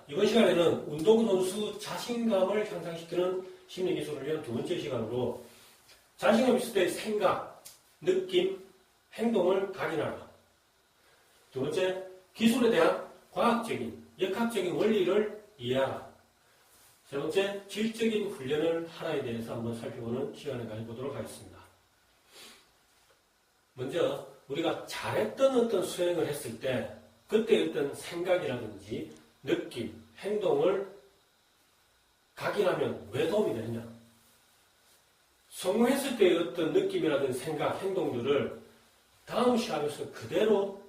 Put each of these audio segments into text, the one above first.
이번 시간에는 운동선수 자신감을 향상시키는 심리기술을 위한 두 번째 시간으로 자신감 있을 때의 생각, 느낌, 행동을 각인하라. 두 번째, 기술에 대한 과학적인, 역학적인 원리를 이해하라. 세 번째, 질적인 훈련을 하라에 대해서 한번 살펴보는 시간을 가져보도록 하겠습니다. 먼저 우리가 잘했던 어떤 수행을 했을 때 그때 어떤 생각이라든지 느낌, 행동을 각인하면 왜 도움이 되느냐? 성공했을 때의 어떤 느낌이라든지 생각, 행동들을 다음 시합에서 그대로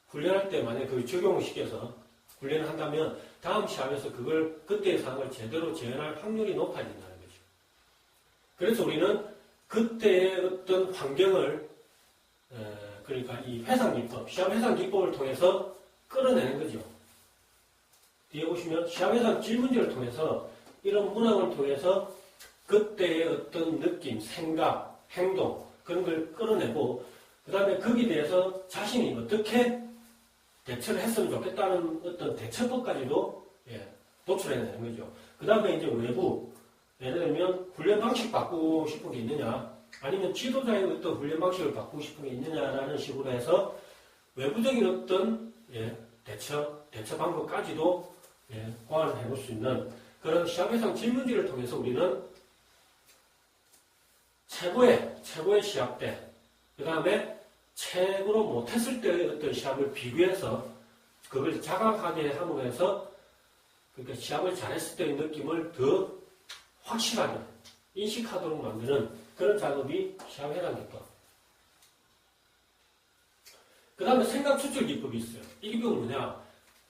훈련할 때 만약에 그걸 적용을 시켜서 훈련을 한다면 다음 시합에서 그걸 그때의 상황을 제대로 재현할 확률이 높아진다는 거죠. 그래서 우리는 그때의 어떤 환경을 그러니까 이 회상기법, 시합 회상기법을 통해서 끌어내는 거죠. 뒤에 보시면 시합 회상 질문지를 통해서 이런 문항을 통해서 그때의 어떤 느낌, 생각, 행동 그런 걸 끌어내고 그 다음에 거기에 대해서 자신이 어떻게 대처를 했으면 좋겠다는 어떤 대처법까지도 도출해내는 거죠. 그 다음에 이제 외부, 예를 들면 훈련 방식 바꾸고 싶은 게 있느냐, 아니면 지도자의 어떤 훈련 방식을 바꾸고 싶은 게 있느냐라는 식으로 해서 외부적인 어떤 대처 방법까지도 보완을 해볼 수 있는 그런 시합회상 질문지를 통해서 우리는 최고의 시합 때, 그 다음에 최고로 못했을 때의 어떤 시합을 비교해서 그걸 자각하게 함으로 해서 그러니까 시합을 잘했을 때의 느낌을 더 확실하게 인식하도록 만드는 그런 작업이 시합 회상 기법. 그 다음에 생각 추출 기법이 있어요. 이 기법은 뭐냐?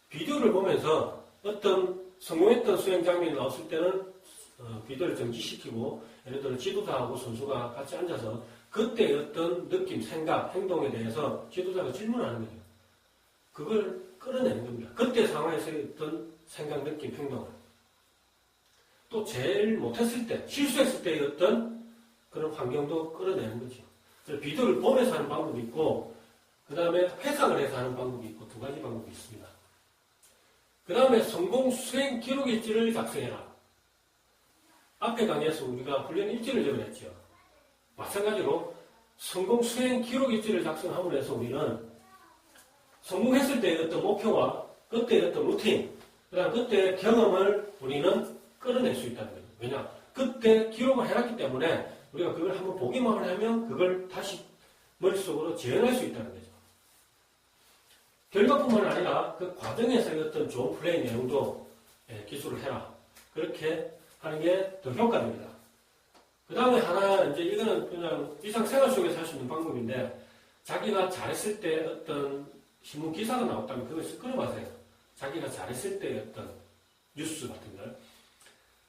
비디오를 보면서 어떤 성공했던 수행 장면이 나왔을 때는 비디오를 정지시키고 예를 들어 지도자하고 선수가 같이 앉아서 그때의 어떤 느낌, 생각, 행동에 대해서 지도자가 질문하는 거예요. 그걸 끌어내는 겁니다. 그때 상황에서의 어떤 생각, 느낌, 행동을. 또 제일 못했을 때, 실수했을 때의 어떤 그런 환경도 끌어내는 거죠. 그래서 비디오를 보면서 하는 방법이 있고 그 다음에 회상을 해서 하는 방법이 있고 두 가지 방법이 있습니다. 그 다음에 성공 수행 기록 일지를 작성해라. 앞에 강의에서 우리가 훈련 일지를 적어냈죠. 마찬가지로 성공 수행 기록 일지를 작성함으로 해서 우리는 성공했을 때의 어떤 목표와 그때의 어떤 루틴, 그 다음 그때의 경험을 우리는 끌어낼 수 있다는 거예요. 왜냐? 그때 기록을 해놨기 때문에 우리가 그걸 한번 보기만 하면 그걸 다시 머릿속으로 재현할 수 있다는 거죠. 결과뿐만 아니라 그 과정에서의 어떤 좋은 플레이 내용도 기술을 해라. 그렇게 하는 게 더 효과됩니다. 그 다음에 하나, 이제 이거는 그냥 일상생활 속에서 할 수 있는 방법인데, 자기가 잘했을 때 어떤 신문 기사가 나왔다면 그걸 끌어봐세요. 자기가 잘했을 때의 어떤 뉴스 같은 걸.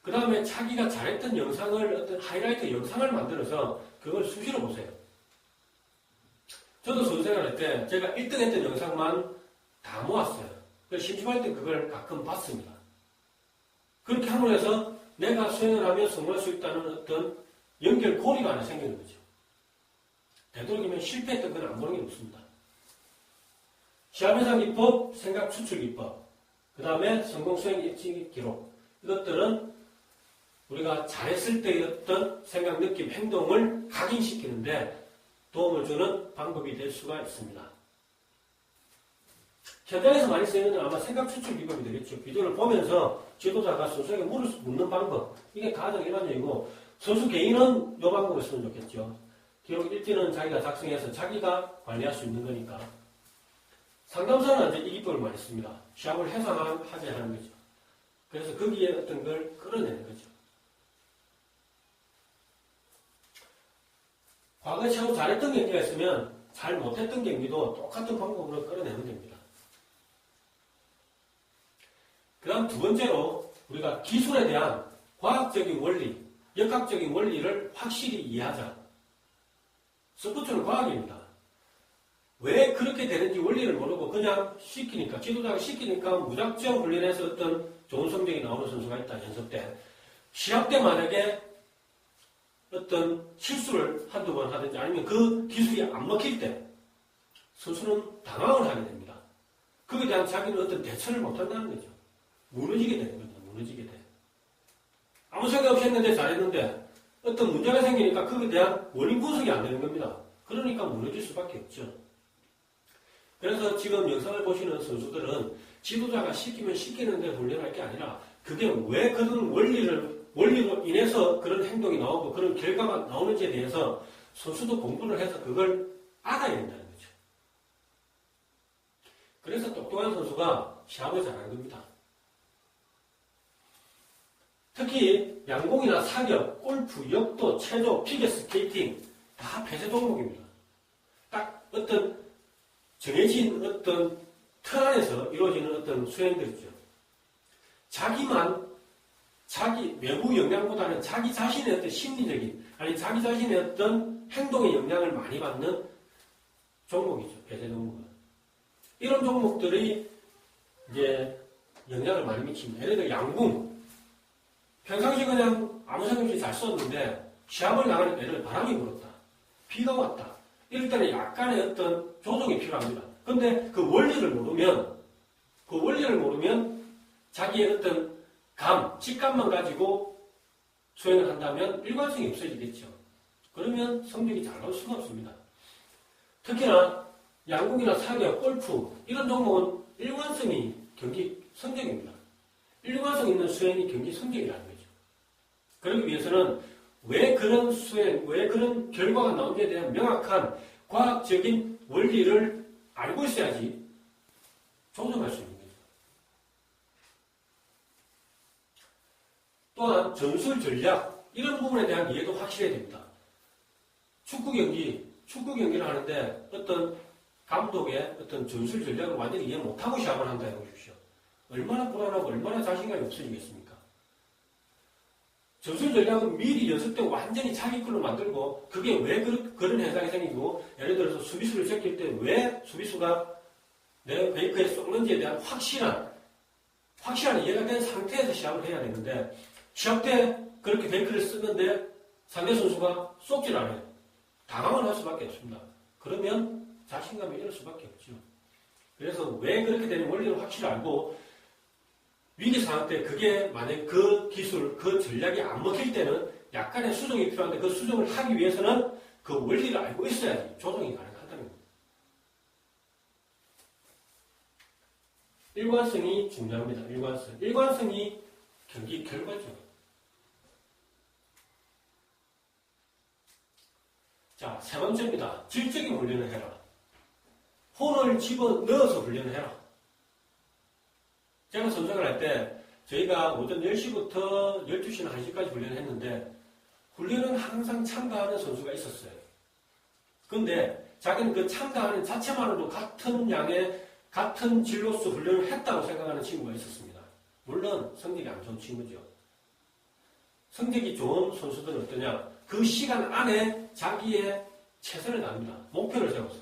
그 다음에 자기가 잘했던 영상을, 어떤 하이라이트 영상을 만들어서 그걸 수시로 보세요. 저도 선생활 할 때 제가 1등 했던 영상만 다 모았어요. 심심할 때 그걸 가끔 봤습니다. 그렇게 함으로 해서 내가 수행을 하면 성공할 수 있다는 어떤 연결고리가 하나 생기는 거죠. 되도록이면 실패했던 건 안 보는 게 없습니다. 시합회상 기법, 생각 추출 기법, 그 다음에 성공 수행 일지 기록. 이것들은 우리가 잘했을 때의 어떤 생각, 느낌, 행동을 각인시키는데 도움을 주는 방법이 될 수가 있습니다. 현장에서 많이 쓰이는 건 아마 생각 추출 기법이 되겠죠. 비디오를 보면서 지도자가 선수에게 묻는 방법. 이게 가장 일반적이고, 선수 개인은 이 방법을 쓰면 좋겠죠. 기록 일지는 자기가 작성해서 자기가 관리할 수 있는 거니까. 상담사는 이제 이 기법을 많이 씁니다. 시합을 해상하게 하는 거죠. 그래서 거기에 어떤 걸 끌어내는 거죠. 과거에 참 잘했던 경기가 있으면 잘 못했던 경기도 똑같은 방법으로 끌어내면 됩니다. 그 다음 두 번째로 우리가 기술에 대한 과학적인 원리, 역학적인 원리를 확실히 이해하자. 스포츠는 과학입니다. 왜 그렇게 되는지 원리를 모르고 그냥 시키니까, 지도자가 시키니까 무작정 훈련해서 어떤 좋은 성적이 나오는 선수가 있다, 연습 때. 시합 때 만약에 어떤 실수를 한두 번 하든지 아니면 그 기술이 안 먹힐 때 선수는 당황을 하게 됩니다. 그에 대한 자기는 어떤 대처를 못한다는 거죠. 무너지게 되는 겁니다. 무너지게 돼. 아무 생각 없이 했는데 잘했는데 어떤 문제가 생기니까 그에 대한 원인 분석이 안 되는 겁니다. 그러니까 무너질 수밖에 없죠. 그래서 지금 영상을 보시는 선수들은 지도자가 시키면 시키는데 훈련할 게 아니라 그게 왜 그런 원리로 인해서 그런 행동이 나오고 그런 결과가 나오는지에 대해서 선수도 공부를 해서 그걸 알아야 된다는 거죠. 그래서 똑똑한 선수가 시합을 잘하는 겁니다. 특히 양궁이나 사격, 골프, 역도, 체조, 피겨스케이팅 다 폐쇄 종목입니다. 딱 어떤 정해진 어떤 틀 안에서 이루어지는 어떤 수행들이죠. 자기 외부 영향보다는 자기 자신의 어떤 심리적인 아니 자기 자신의 어떤 행동의 영향을 많이 받는 종목이죠. 폐쇄 종목은. 이런 종목들이 이제 영향을 많이 미칩니다. 예를 들어 양궁. 평상시 그냥 아무 생각 없이 잘 썼는데 시합을 나가니까 예를 들어 바람이 불었다. 비가 왔다. 이럴 때는 약간의 어떤 조정이 필요합니다. 근데 그 원리를 모르면 자기의 어떤 직감만 가지고 수행을 한다면 일관성이 없어지겠죠. 그러면 성적이 잘 나올 수가 없습니다. 특히나 양궁이나 사격, 골프 이런 종목은 일관성이 경기 성적입니다. 일관성 있는 수행이 경기 성적이라는 거죠. 그러기 위해서는 왜 그런 수행, 왜 그런 결과가 나오는지에 대한 명확한 과학적인 원리를 알고 있어야지 조정할 수 있는 거죠. 또한 전술 전략 이런 부분에 대한 이해도 확실해야 됩니다. 축구 경기를 하는데 어떤 감독의 어떤 전술 전략을 완전히 이해 못하고 시합을 한다 해보십시오. 얼마나 불안하고 얼마나 자신감이 없어지겠습니까? 전술 전략은 미리 연습 때 완전히 자기 걸로 만들고 그게 왜 그런 현상이 생기고 예를 들어서 수비수를 제낄 때 왜 수비수가 내 베이크에 쏘는지에 대한 확실한 이해가 된 상태에서 시합을 해야 되는데 시합 때 그렇게 베이크를 쓰는데 상대 선수가 쏘질 않아요. 당황을 할 수밖에 없습니다. 그러면 자신감이 잃을 수밖에 없죠. 그래서 왜 그렇게 되는 원리를 확실히 알고 위기 상황 때 그게 만약 그 기술, 그 전략이 안 먹힐 때는 약간의 수정이 필요한데 그 수정을 하기 위해서는 그 원리를 알고 있어야지 조정이 가능하다는 겁니다. 일관성이 중요합니다. 일관성이 경기 결과죠. 자, 세 번째입니다. 질적인 훈련을 해라. 혼을 집어넣어서 훈련을 해라. 제가 선생을 할 때 저희가 오전 10시부터 12시나 1시까지 훈련을 했는데 훈련은 항상 참가하는 선수가 있었어요. 근데 자기는 그 참가하는 자체만으로도 같은 진로수 훈련을 했다고 생각하는 친구가 있었습니다. 물론 성적이 안 좋은 친구죠. 성적이 좋은 선수들은 어떠냐? 그 시간 안에 자기의 최선을 다합니다. 목표를 세워서.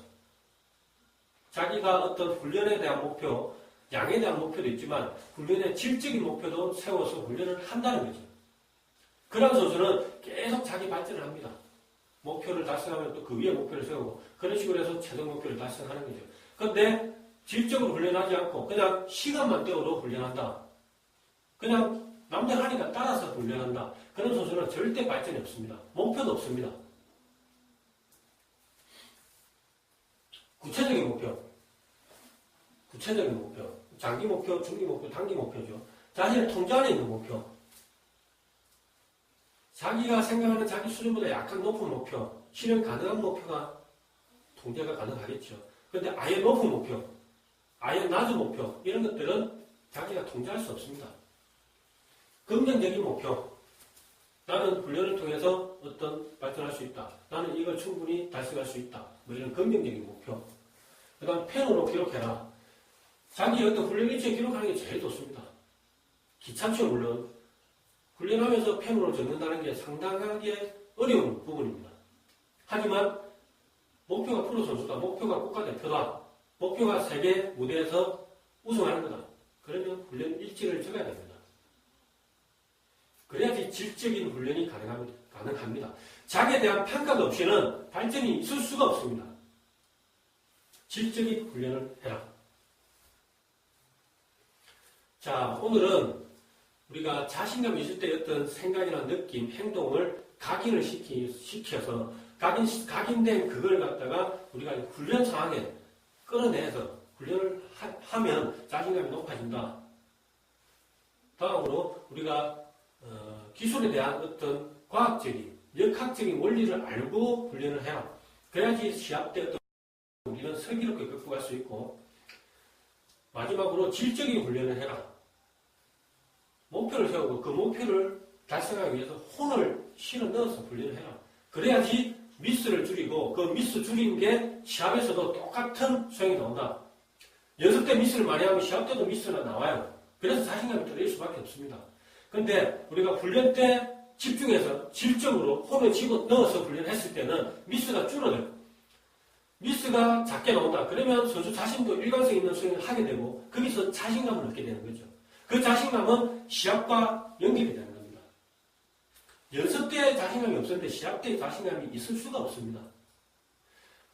자기가 어떤 훈련에 대한 목표, 양에 대한 목표도 있지만 훈련의 질적인 목표도 세워서 훈련을 한다는 거죠. 그런 선수는 계속 자기 발전을 합니다. 목표를 달성하면 또 그 위에 목표를 세우고 그런 식으로 해서 최종 목표를 달성하는 거죠. 그런데 질적으로 훈련하지 않고 그냥 시간만 때워도 훈련한다. 그냥 남들 하니까 따라서 훈련한다. 그런 선수는 절대 발전이 없습니다. 목표도 없습니다. 구체적인 목표. 장기 목표, 중기 목표, 단기 목표죠. 자신의 통제 안에 있는 목표. 자기가 생각하는 자기 수준보다 약간 높은 목표, 실현 가능한 목표가 통제가 가능하겠죠. 그런데 아예 높은 목표, 아예 낮은 목표, 이런 것들은 자기가 통제할 수 없습니다. 긍정적인 목표. 나는 훈련을 통해서 어떤 발전할 수 있다. 나는 이걸 충분히 달성할 수 있다. 뭐 이런 긍정적인 목표. 그 다음 펜으로 기록해라. 자기 어떤 훈련 일지에 기록하는 게 제일 좋습니다. 귀찮죠, 물론. 훈련하면서 펜으로 적는다는 게 상당하게 어려운 부분입니다. 하지만 목표가 프로 선수다. 목표가 국가대표다. 목표가 세계 무대에서 우승하는 거다. 그러면 훈련 일지를 적어야 됩니다. 그래야지 질적인 훈련이 가능합니다. 자기에 대한 평가도 없이는 발전이 있을 수가 없습니다. 질적인 훈련을 해라. 자, 오늘은 우리가 자신감이 있을 때 어떤 생각이나 느낌, 행동을 각인을 시켜서 각인된 그걸 갖다가 우리가 훈련 상황에 끌어내서 훈련을 하면 자신감이 높아진다. 다음으로 우리가 기술에 대한 어떤 과학적인, 역학적인 원리를 알고 훈련을 해야 그래야지 시합 때 어떤 우리는 슬기롭게 끌고 갈 수 있고 마지막으로 질적인 훈련을 해라. 목표를 세우고 그 목표를 달성하기 위해서 혼을 실어 넣어서 훈련을 해라. 그래야지 미스를 줄이고 그 미스 줄인 게 시합에서도 똑같은 수행이 나온다. 연습 때 미스를 많이 하면 시합 때도 미스가 나와요. 그래서 자신감이 떨어질 수밖에 없습니다. 그런데 우리가 훈련 때 집중해서 질적으로 혼을 집어넣어서 훈련했을 때는 미스가 줄어들어요. 미스가 작게 나온다. 그러면 선수 자신도 일관성 있는 스윙을 하게 되고 거기서 자신감을 얻게 되는 거죠. 그 자신감은 시합과 연결이 되는 겁니다. 연습 때 자신감이 없었는데 시합 때 자신감이 있을 수가 없습니다.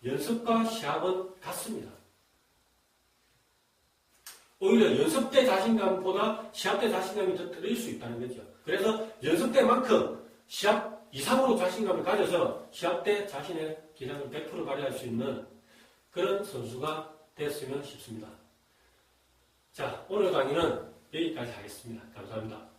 연습과 시합은 같습니다. 오히려 연습 때 자신감보다 시합 때 자신감이 더 떨어질 수 있다는 거죠. 그래서 연습 때만큼 시합 이상으로 자신감을 가져서 시합 때 자신의 기량을 100% 발휘할 수 있는 그런 선수가 됐으면 싶습니다. 자, 오늘 강의는 여기까지 하겠습니다. 감사합니다.